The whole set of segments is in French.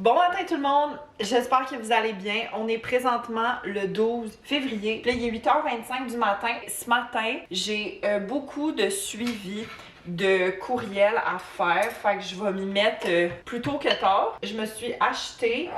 Bon matin tout le monde, j'espère que vous allez bien. On est présentement le 12 février. Là, il est 8h25 du matin. Ce matin, j'ai beaucoup de suivi de courriels à faire, fait que je vais m'y mettre plus tôt que tard. Je me suis acheté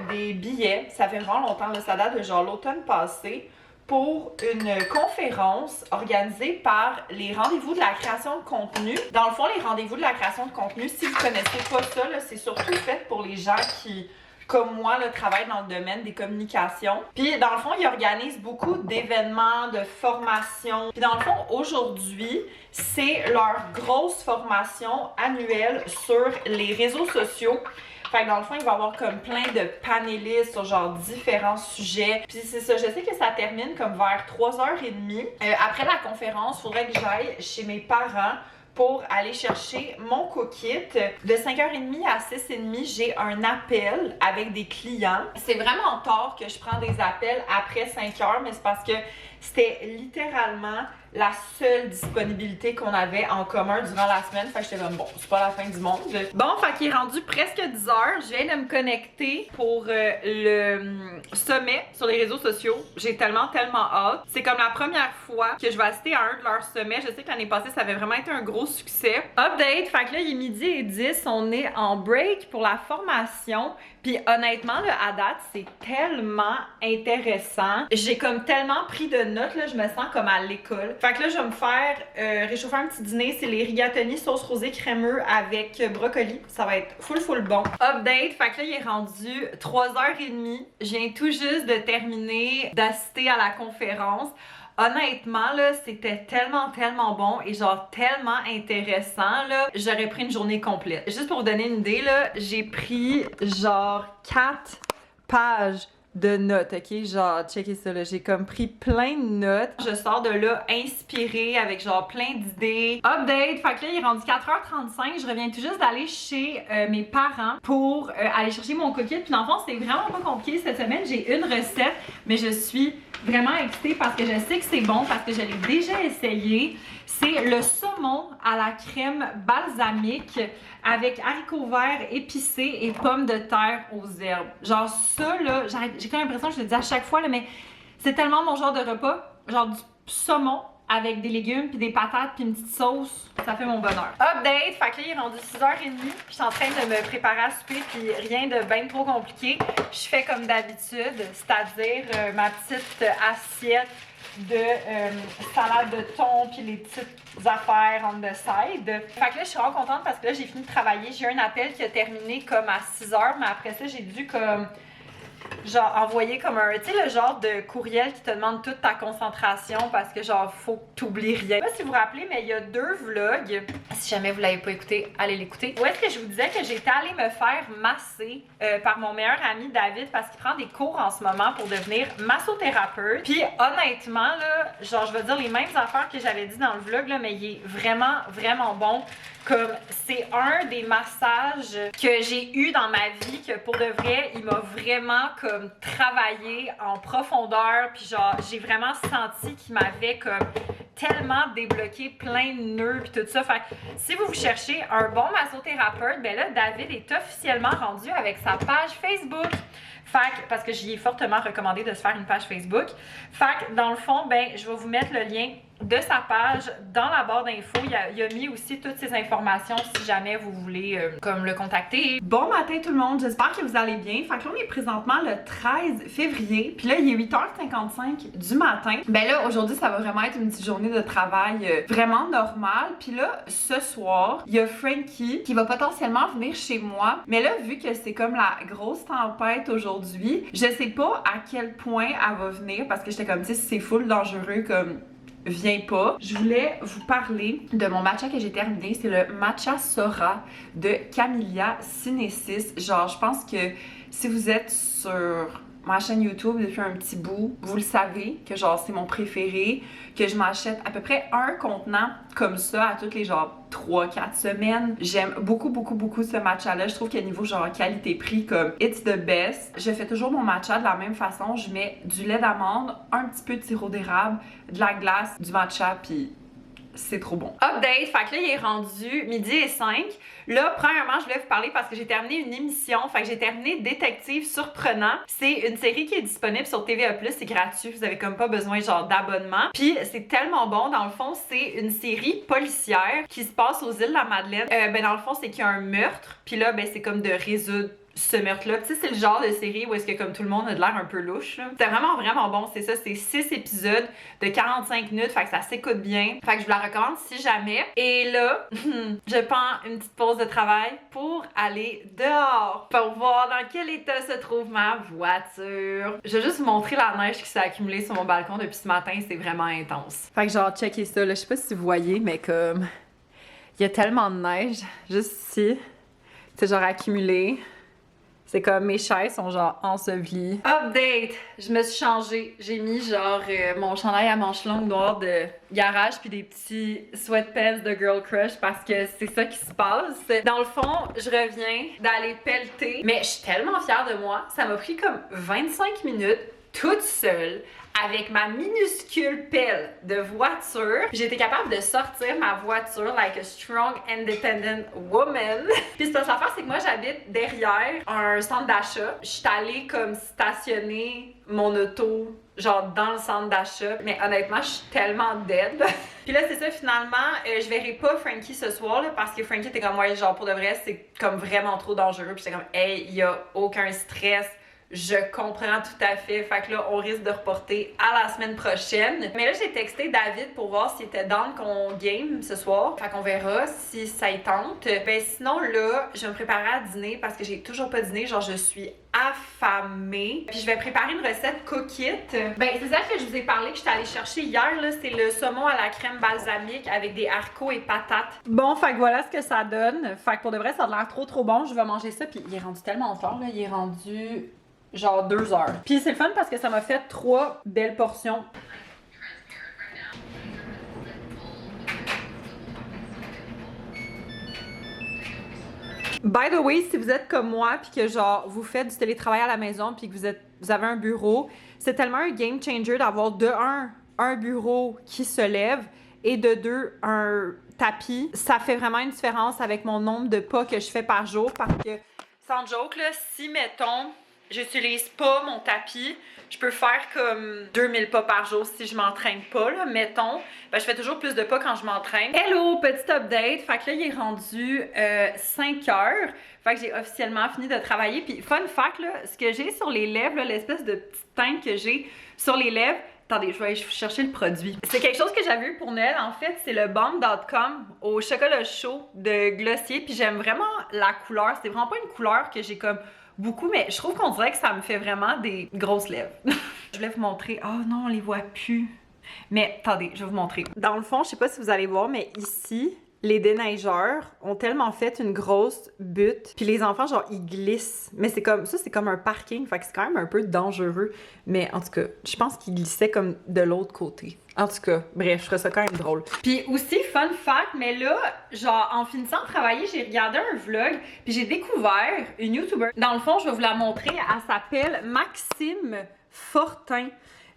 des billets, ça fait vraiment longtemps, là, ça date de genre l'automne passé, pour une conférence organisée par les rendez-vous de la création de contenu. Dans le fond, les rendez-vous de la création de contenu, si vous connaissez pas ça, c'est surtout fait pour les gens qui, comme moi, là, travaillent dans le domaine des communications. Puis, dans le fond, ils organisent beaucoup d'événements, de formations. Puis, dans le fond, aujourd'hui, c'est leur grosse formation annuelle sur les réseaux sociaux. Fait que dans le fond, il va y avoir comme plein de panélistes sur genre différents sujets. Puis c'est ça, je sais que ça termine comme vers 3h30. Après la conférence, il faudrait que j'aille chez mes parents pour aller chercher mon co-kit. De 5h30 à 6h30, j'ai un appel avec des clients. C'est vraiment tard que je prends des appels après 5h, mais c'est parce que c'était littéralement la seule disponibilité qu'on avait en commun durant la semaine. Fait que j'étais comme, bon, c'est pas la fin du monde. Bon, fait qu'il est rendu presque 10h. Je viens de me connecter pour le sommet sur les réseaux sociaux. J'ai tellement hâte. C'est comme la première fois que je vais assister à un de leurs sommets. Je sais que l'année passée, ça avait vraiment été un gros succès. Update, fait que là, il est 12h10. On est en break pour la formation. Puis honnêtement, là, à date, c'est tellement intéressant. J'ai comme tellement pris de notes, là, je me sens comme à l'école. Fait que là, je vais me faire réchauffer un petit dîner. C'est les rigatoni sauce rosée crémeux avec brocoli. Ça va être full bon. Update, fait que là, il est rendu 3h30. Je viens tout juste de terminer d'assister à la conférence. Honnêtement, là, c'était tellement bon et genre tellement intéressant, là. J'aurais pris une journée complète. Juste pour vous donner une idée, là, j'ai pris genre 4 pages de notes, ok? Genre, checkez ça, là. J'ai comme pris plein de notes. Je sors de là inspirée avec genre plein d'idées. Update, fait que là, il est rendu 4h35. Je reviens tout juste d'aller chez mes parents pour aller chercher mon coquille. Puis dans le fond, c'était vraiment pas compliqué cette semaine. J'ai une recette, mais je suis vraiment excitée parce que je sais que c'est bon, parce que je l'ai déjà essayé. C'est le saumon à la crème balsamique avec haricots verts épicés et pommes de terre aux herbes. Genre ça, là, j'ai comme l'impression que je le dis à chaque fois, là, mais c'est tellement mon genre de repas. Genre du saumon avec des légumes, puis des patates, puis une petite sauce. Ça fait mon bonheur. Update, fait que là, il est rendu 6h30, puis je suis en train de me préparer à souper, puis rien de bien trop compliqué. Je fais comme d'habitude, c'est-à-dire ma petite assiette de salade de thon puis les petites affaires on the side. Fait que là, je suis vraiment contente parce que là, j'ai fini de travailler. J'ai eu un appel qui a terminé comme à 6h, mais après ça, j'ai dû comme genre envoyer comme un, tu sais, le genre de courriel qui te demande toute ta concentration parce que genre faut que t'oublies rien. Je sais pas si vous vous rappelez, mais il y a 2 vlogs. Si jamais vous l'avez pas écouté, allez l'écouter. Où est-ce que je vous disais que j'étais allée me faire masser par mon meilleur ami David parce qu'il prend des cours en ce moment pour devenir massothérapeute. Puis honnêtement là, genre je vais dire les mêmes affaires que j'avais dit dans le vlog là, mais il est vraiment bon. Comme c'est un des massages que j'ai eu dans ma vie que pour de vrai, il m'a vraiment comme travaillé en profondeur, puis genre j'ai vraiment senti qu'il m'avait comme tellement débloqué plein de nœuds puis tout ça. Fait que si vous cherchez un bon massothérapeute, ben là David est officiellement rendu avec sa page Facebook. Fait que, parce que j'y ai fortement recommandé de se faire une page Facebook. Fait que dans le fond, ben je vais vous mettre le lien de sa page dans la barre d'infos. Il a mis aussi toutes ces informations si jamais vous voulez comme le contacter. Bon matin tout le monde, j'espère que vous allez bien. Fait que là on est présentement le 13 février, puis là il est 8h55 du matin. Ben là aujourd'hui ça va vraiment être une petite journée de travail vraiment normale. Puis là ce soir, il y a Frankie qui va potentiellement venir chez moi. Mais là vu que c'est comme la grosse tempête aujourd'hui, je sais pas à quel point elle va venir parce que j'étais comme, tu sais, c'est full dangereux comme viens pas. Je voulais vous parler de mon matcha que j'ai terminé. C'est le matcha Sora de Camellia Sinensis. Genre, je pense que si vous êtes sur ma chaîne YouTube depuis un petit bout, vous le savez que genre c'est mon préféré, que je m'achète à peu près un contenant comme ça à toutes les genre 3-4 semaines. J'aime beaucoup ce matcha là. Je trouve que niveau genre qualité-prix comme it's the best. Je fais toujours mon matcha de la même façon. Je mets du lait d'amande, un petit peu de sirop d'érable, de la glace, du matcha puis c'est trop bon. Update, fait que là, il est rendu 12h05. Là, premièrement, je voulais vous parler parce que j'ai terminé une émission. Fait que j'ai terminé Détective Surprenant. C'est une série qui est disponible sur TVA+, c'est gratuit. Vous avez comme pas besoin genre d'abonnement. Puis c'est tellement bon. Dans le fond, c'est une série policière qui se passe aux îles de la Madeleine. Ben dans le fond, c'est qu'il y a un meurtre. Puis là, ben c'est comme de résoudre ce meurtre-là. Tu sais, c'est le genre de série où est-ce que comme tout le monde a de l'air un peu louche. C'était vraiment, vraiment bon. C'est ça, c'est 6 épisodes de 45 minutes. Fait que ça s'écoute bien. Fait que je vous la recommande si jamais. Et là, je prends une petite pause de travail pour aller dehors pour voir dans quel état se trouve ma voiture. Je vais juste vous montrer la neige qui s'est accumulée sur mon balcon depuis ce matin. C'est vraiment intense. Fait que genre, checkez ça. Là, je sais pas si vous voyez, mais comme... Il y a tellement de neige juste ici. C'est genre accumulé. C'est comme mes chaises sont genre ensevelies. Update! Je me suis changée. J'ai mis genre mon chandail à manches longues noires de garage puis des petits sweatpants de girl crush parce que c'est ça qui se passe. Dans le fond, je reviens d'aller pelleter, mais je suis tellement fière de moi. Ça m'a pris comme 25 minutes toute seule avec ma minuscule pelle de voiture. J'ai été capable de sortir ma voiture like a strong, independent woman. Puis cette affaire, c'est que moi, j'habite derrière un centre d'achat. Je suis allée comme stationner mon auto genre dans le centre d'achat. Mais honnêtement, je suis tellement dead. Puis là, c'est ça, finalement, je verrai pas Frankie ce soir, là, parce que Frankie était comme, ouais, genre pour de vrai, c'est comme vraiment trop dangereux. Puis j'étais comme, hey, y a aucun stress. Je comprends tout à fait. Fait que là, on risque de reporter à la semaine prochaine. Mais là, j'ai texté David pour voir s'il était down qu'on game ce soir. Fait qu'on verra si ça y tente. Ben sinon, là, je vais me préparer à dîner parce que j'ai toujours pas dîné. Genre, je suis affamée. Puis je vais préparer une recette cookite. Ben, c'est ça que je vous ai parlé que j'étais allée chercher hier, là. C'est le saumon à la crème balsamique avec des haricots et patates. Bon, fait que voilà ce que ça donne. Fait que pour de vrai, ça a l'air trop bon. Je vais manger ça. Puis il est rendu tellement fort, là. Il est rendu... genre 2 heures. Puis c'est le fun parce que ça m'a fait 3 belles portions. By the way, si vous êtes comme moi puis que genre vous faites du télétravail à la maison puis que vous avez un bureau, c'est tellement un game changer d'avoir de un bureau qui se lève et de 2 un tapis. Ça fait vraiment une différence avec mon nombre de pas que je fais par jour parce que sans joke là, si mettons j'utilise pas mon tapis, je peux faire comme 2000 pas par jour si je m'entraîne pas, là, mettons. Ben, je fais toujours plus de pas quand je m'entraîne. Hello, petit update. Fait que là, il est rendu 5 heures. Fait que j'ai officiellement fini de travailler. Puis, fun fact, là, ce que j'ai sur les lèvres, l'espèce de petite teinte que j'ai sur les lèvres, attendez, je vais aller chercher le produit. C'est quelque chose que j'avais eu pour Noël, en fait. C'est le Balm.com au chocolat chaud de Glossier. Puis, j'aime vraiment la couleur. C'est vraiment pas une couleur que j'ai comme... beaucoup, mais je trouve qu'on dirait que ça me fait vraiment des grosses lèvres. Je voulais vous montrer. Oh non, on les voit plus. Mais attendez, je vais vous montrer. Dans le fond, je sais pas si vous allez voir, mais ici, les déneigeurs ont tellement fait une grosse butte. Puis les enfants, genre, ils glissent. Mais c'est comme ça, c'est comme un parking. Fait que c'est quand même un peu dangereux. Mais en tout cas, je pense qu'ils glissaient comme de l'autre côté. En tout cas, bref, je trouve ça quand même drôle. Puis aussi, fun fact, mais là, genre, en finissant de travailler, j'ai regardé un vlog, puis j'ai découvert une YouTuber. Dans le fond, je vais vous la montrer. Elle s'appelle Maxime Fortin.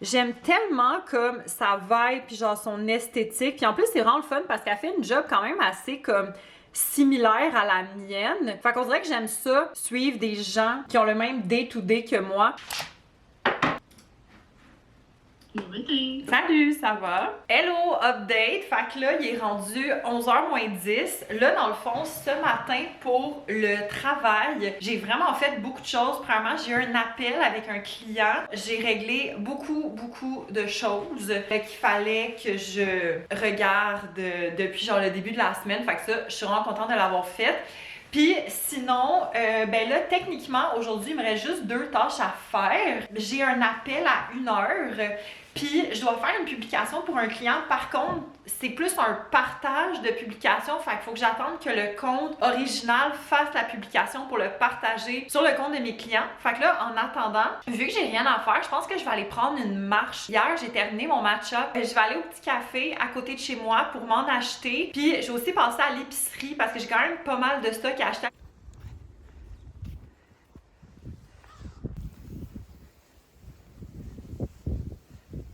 J'aime tellement comme sa vibe, puis genre son esthétique. Puis en plus, c'est vraiment le fun parce qu'elle fait une job quand même assez comme similaire à la mienne. Fait qu'on dirait que j'aime ça, suivre des gens qui ont le même day-to-day que moi. Salut, ça va? Hello, update! Fait que là, il est rendu 11h moins 10. Là, dans le fond, ce matin, pour le travail, j'ai vraiment fait beaucoup de choses. Premièrement, j'ai eu un appel avec un client. J'ai réglé beaucoup de choses qu'il fallait que je regarde depuis genre le début de la semaine. Fait que ça, je suis vraiment contente de l'avoir fait. Puis sinon, ben là, techniquement, aujourd'hui, il me reste juste 2 tâches à faire. J'ai un appel à 1h, puis je dois faire une publication pour un client. Par contre, c'est plus un partage de publication, fait qu'il faut que j'attende que le compte original fasse la publication pour le partager sur le compte de mes clients. Fait que là, en attendant, vu que j'ai rien à faire, je pense que je vais aller prendre une marche. Hier, j'ai terminé mon matcha. Je vais aller au petit café à côté de chez moi pour m'en acheter. Puis, je vais aussi passer à l'épicerie parce que j'ai quand même pas mal de stock à acheter.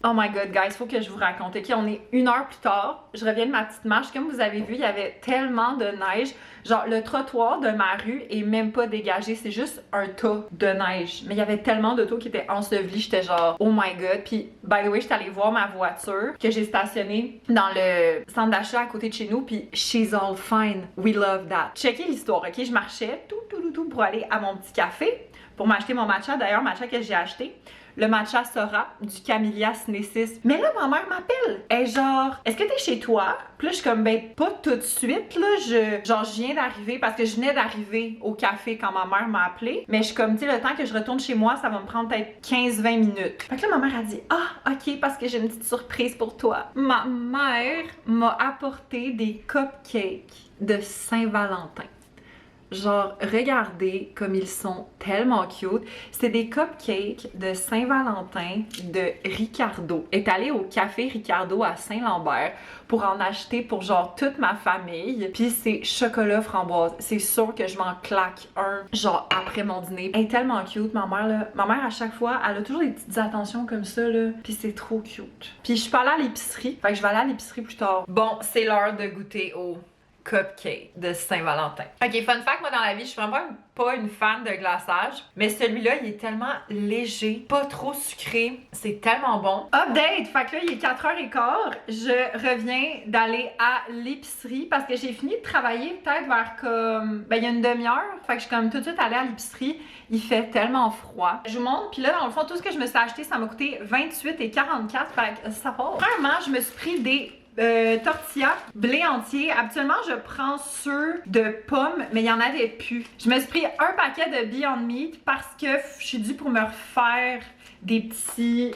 Oh my god, guys, faut que je vous raconte. Ok, on est 1 heure plus tard. Je reviens de ma petite marche. Comme vous avez vu, il y avait tellement de neige. Genre, le trottoir de ma rue est même pas dégagé. C'est juste un tas de neige. Mais il y avait tellement d'autos qui étaient ensevelis. J'étais genre, oh my god. Puis, by the way, j'étais allée voir ma voiture que j'ai stationnée dans le centre d'achat à côté de chez nous. Puis, she's all fine. We love that. Checkez l'histoire, ok? Je marchais tout pour aller à mon petit café pour m'acheter mon matcha. D'ailleurs, matcha que j'ai acheté. Le matcha Sora du Camellia sinensis. Mais là, ma mère m'appelle. Elle est genre, est-ce que t'es chez toi? Puis là, je suis comme, ben, pas tout de suite, là. Je viens d'arriver parce que je venais d'arriver au café quand ma mère m'a appelé. Mais je suis comme, tu sais, le temps que je retourne chez moi, ça va me prendre peut-être 15-20 minutes. Fait que là, ma mère a dit, ah, ok, parce que j'ai une petite surprise pour toi. Ma mère m'a apporté des cupcakes de Saint-Valentin. Genre, regardez comme ils sont tellement cute. C'est des cupcakes de Saint-Valentin de Ricardo. Elle est allée au café Ricardo à Saint-Lambert pour en acheter pour genre toute ma famille. Puis c'est chocolat framboise. C'est sûr que je m'en claque un genre après mon dîner. Elle est tellement cute, ma mère là. Ma mère à chaque fois, elle a toujours des petites attentions comme ça là. Puis c'est trop cute. Puis je suis pas allée à l'épicerie. Fait que je vais aller à l'épicerie plus tard. Bon, c'est l'heure de goûter au cupcake de Saint-Valentin. Ok, fun fact, moi dans la vie, je suis vraiment pas une fan de glaçage, mais celui-là, il est tellement léger, pas trop sucré, c'est tellement bon. Update! Fait que là, il est 4h15, je reviens d'aller à l'épicerie parce que j'ai fini de travailler peut-être vers comme, ben il y a une demi-heure, fait que je suis comme tout de suite allée à l'épicerie, il fait tellement froid. Je vous montre, puis là, dans le fond, tout ce que je me suis acheté, ça m'a coûté 28,44, fait que ça part. Premièrement, je me suis pris des tortillas, blé entier. Habituellement, je prends ceux de pommes, mais il y en avait plus. Je me suis pris un paquet de Beyond Meat parce que je suis due pour me refaire des petits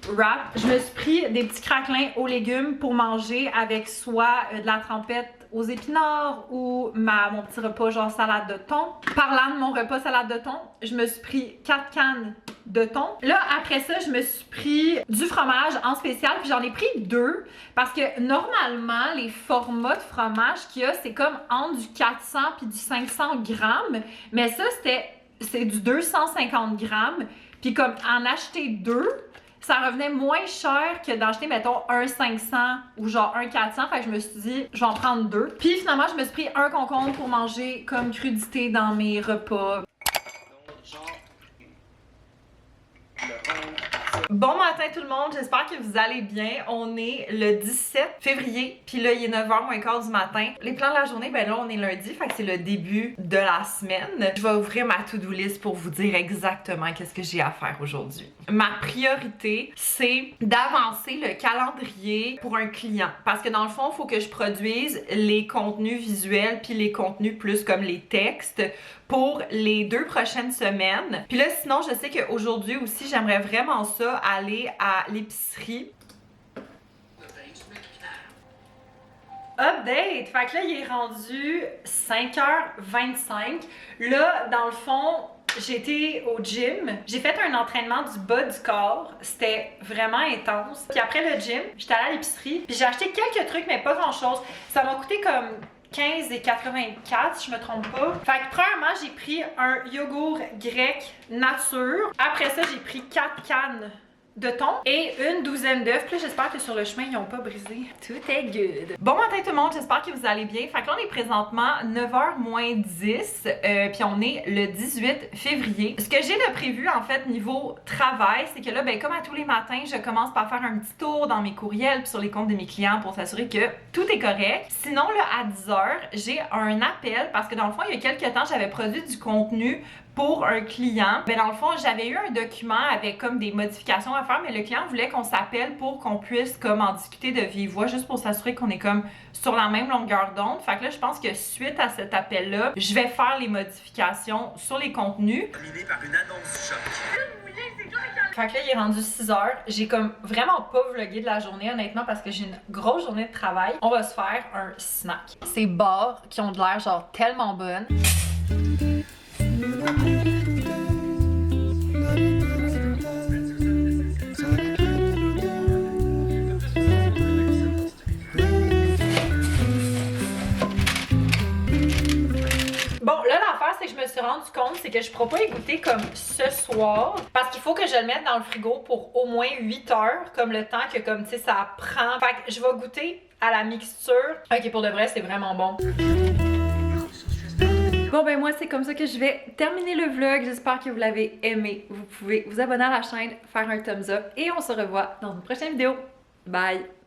wraps. Je me suis pris des petits craquelins aux légumes pour manger avec soit de la trempette aux épinards ou mon petit repas genre salade de thon. Parlant de mon repas salade de thon, je me suis pris 4 cannes de thon. Là, après ça, je me suis pris du fromage en spécial, puis j'en ai pris 2 parce que normalement, les formats de fromage qu'il y a, c'est comme entre du 400 puis du 500 grammes, mais ça, c'est du 250 grammes, puis comme en acheter 2, ça revenait moins cher que d'acheter, mettons, un 500 ou genre un 400. Fait que je me suis dit, je vais en prendre 2. Puis finalement, je me suis pris un concombre pour manger comme crudité dans mes repas. Bon matin tout le monde, j'espère que vous allez bien. On est le 17 février, puis là il est 9h moins quart du matin. Les plans de la journée, ben là on est lundi, fait que c'est le début de la semaine. Je vais ouvrir ma to-do list pour vous dire exactement qu'est-ce que j'ai à faire aujourd'hui. Ma priorité, c'est d'avancer le calendrier pour un client. Parce que dans le fond, il faut que je produise les contenus visuels puis les contenus plus comme les textes pour les 2 prochaines semaines. Puis là, sinon, je sais qu'aujourd'hui aussi, j'aimerais vraiment ça, aller à l'épicerie. Update! Fait que là, il est rendu 5h25. Là, dans le fond, j'étais au gym. J'ai fait un entraînement du bas du corps. C'était vraiment intense. Puis après le gym, j'étais allée à l'épicerie. Puis j'ai acheté quelques trucs, mais pas grand-chose. Ça m'a coûté comme 15,84 si je me trompe pas. Fait que premièrement, j'ai pris un yogourt grec nature. Après ça, j'ai pris 4 cannes de thon et une douzaine d'œufs. Puis j'espère que sur le chemin, ils n'ont pas brisé. Tout est good. Bon matin tout le monde, j'espère que vous allez bien. Fait que là, on est présentement 9h moins 10, puis on est le 18 février. Ce que j'ai de prévu, en fait, niveau travail, c'est que là, ben comme à tous les matins, je commence par faire un petit tour dans mes courriels puis sur les comptes de mes clients pour s'assurer que tout est correct. Sinon, là, à 10h, j'ai un appel parce que dans le fond, il y a quelques temps, j'avais produit du contenu pour un client. Mais dans le fond, j'avais eu un document avec comme des modifications à faire, mais le client voulait qu'on s'appelle pour qu'on puisse comme en discuter de vive voix, juste pour s'assurer qu'on est comme sur la même longueur d'onde. Fait que là, je pense que suite à cet appel-là, je vais faire les modifications sur les contenus. Terminé par une annonce choc. Fait que là, il est rendu 6h. J'ai comme vraiment pas vlogué de la journée, honnêtement, parce que j'ai une grosse journée de travail. On va se faire un snack. Ces barres qui ont de l'air genre tellement bonnes. Bon, là, l'affaire, c'est que je me suis rendu compte, c'est que je pourrais pas y goûter comme ce soir parce qu'il faut que je le mette dans le frigo pour au moins 8 heures, comme le temps que comme tu sais ça prend. Fait que je vais goûter à la mixture. Ok, pour de vrai, c'est vraiment bon. Bon ben moi c'est comme ça que je vais terminer le vlog, j'espère que vous l'avez aimé. Vous pouvez vous abonner à la chaîne, faire un thumbs up et on se revoit dans une prochaine vidéo. Bye!